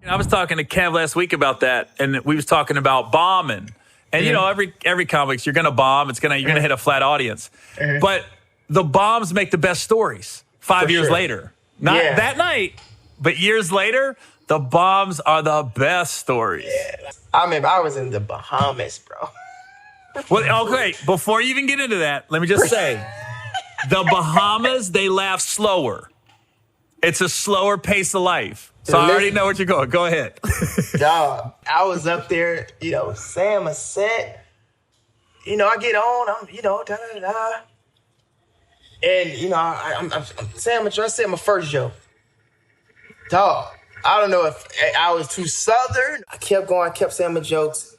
I was talking to Kev last week about that, and we was talking about bombing. And you know, every comics, you're gonna bomb. You're gonna hit a flat audience. But the bombs make the best stories 5 years later. Not that night, but years later, the bombs are the best stories. Yeah. I remember I was in the Bahamas, bro. Well, okay, before you even get into that, let me just say, the Bahamas, they laugh slower. It's a slower pace of life. So I already know what you're going. Go ahead. Dog, I was up there, saying my set. I get on, I'm, da-da-da. And, I'm saying my joke. I said my first joke. Dog, I don't know if I was too Southern. I kept going, I kept saying my jokes.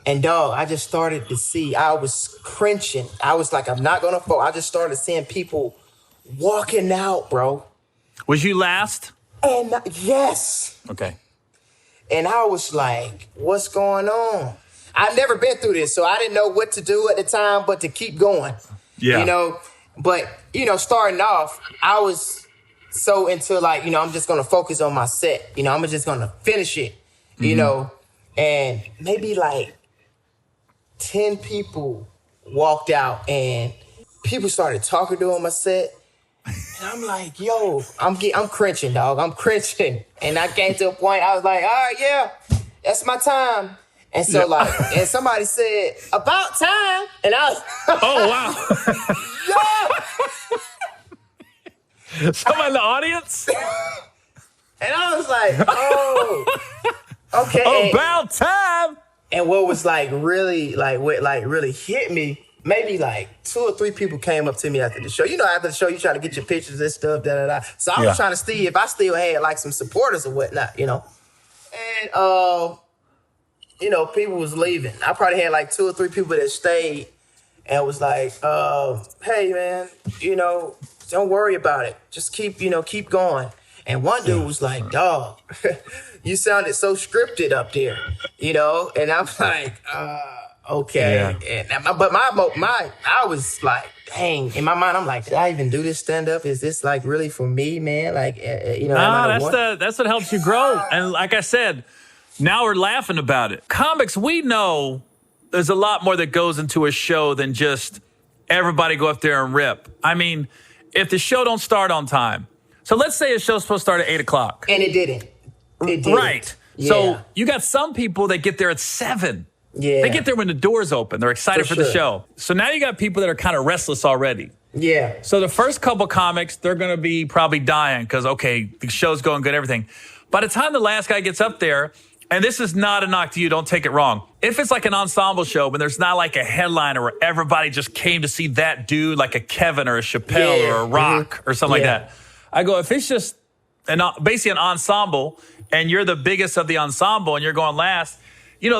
And dog, I just started to see, I was cringing. I was like, I'm not gonna fall. I just started seeing people walking out, bro. Was you last? And yes. Okay. And I was like, what's going on? I've never been through this, so I didn't know what to do at the time but to keep going. Yeah. But, starting off, I was so into I'm just gonna focus on my set. I'm just gonna finish it, and maybe 10 people walked out and people started talking during my set. And I'm like, yo, I'm cringing, dog. I'm cringing. And I came to a point, I was like, all right, yeah, that's my time. And so and somebody said, about time. And I was oh, wow. Yeah. Someone in the audience? And I was like, oh, okay. About time. And what was really hit me, maybe 2 or 3 people came up to me after the show. After the show, you try to get your pictures and stuff, da-da-da. So I was trying to see if I still had some supporters or whatnot, And, people was leaving. I probably had 2 or 3 people that stayed and was like, hey, man, don't worry about it. Just keep going. And one dude was like, dog, you sounded so scripted up there, And I'm like, okay. Yeah. But I was like, dang. In my mind, I'm like, did I even do this stand-up? Is this really for me, man? That's what helps you grow. And like I said, now we're laughing about it. Comics, we know there's a lot more that goes into a show than just everybody go up there and rip. I mean, if the show don't start on time, so let's say a show's supposed to start at 8 o'clock. And it didn't. It didn't. Right. Yeah. So you got some people that get there at 7. Yeah. They get there when the doors open. They're excited for the show. So now you got people that are kind of restless already. Yeah. So the first couple comics, they're going to be probably dying because, okay, the show's going good, everything. By the time the last guy gets up there, and this is not a knock to you, don't take it wrong. If it's like an ensemble show, but there's not a headliner where everybody just came to see that dude, like a Kevin or a Chappelle or a Rock or something like that. I go, if it's just basically an ensemble and you're the biggest of the ensemble and you're going last, you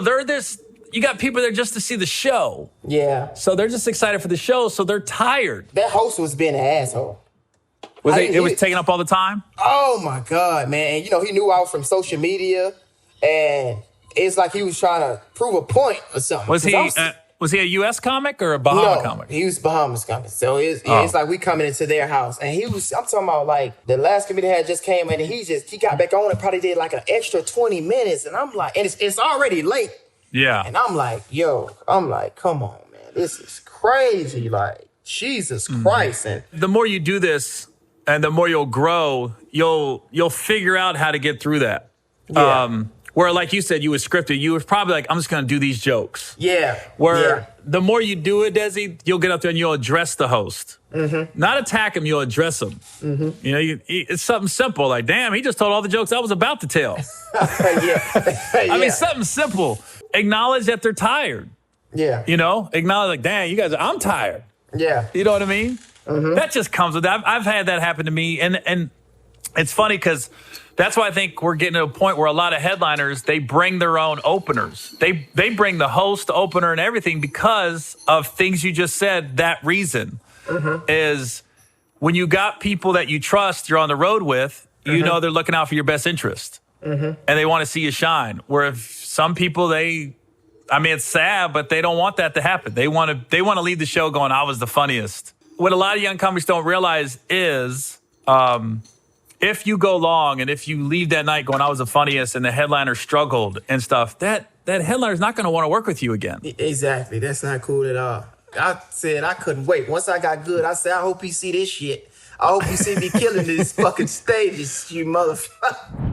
got people there just to see the show. Yeah. So they're just excited for the show, so they're tired. That host was being an asshole. It was taking up all the time? Oh, my God, man. And, he knew I was from social media, and it's like he was trying to prove a point or something. Was he a U.S. comic or a Bahama comic? He was Bahamas comic. So it's like we coming into their house. And I'm talking about the last comedian had just came in and he got back on and probably did an extra 20 minutes. And I'm like, and it's already late. Yeah. And I'm like, come on, man. This is crazy. Jesus Christ. And the more you do this and the more you'll grow, you'll figure out how to get through that. Yeah. Where, like you said, you were scripted. You were probably like, I'm just going to do these jokes. Yeah. Where the more you do it, Desi, you'll get up there and you'll address the host. Mm-hmm. Not attack him, you'll address him. Mm-hmm. It's something simple. Like, damn, he just told all the jokes I was about to tell. I mean, something simple. Acknowledge that they're tired. Yeah. Acknowledge damn, you guys, I'm tired. Yeah. You know what I mean? Mm-hmm. That just comes with that. I've had that happen to me. And it's funny because that's why I think we're getting to a point where a lot of headliners, they bring their own openers. They bring the host, the opener, and everything because of things you just said. That reason is when you got people that you trust, you're on the road with, you know they're looking out for your best interest. And they want to see you shine. Where if some people, it's sad, but they don't want that to happen. They want to leave the show going, I was the funniest. What a lot of young comics don't realize is if you go long and if you leave that night going, I was the funniest, and the headliner struggled and stuff, that headliner's not going to want to work with you again. Exactly. That's not cool at all. I said I couldn't wait. Once I got good, I said, I hope he see this shit. I hope you see me killing these fucking stages, you motherfucker.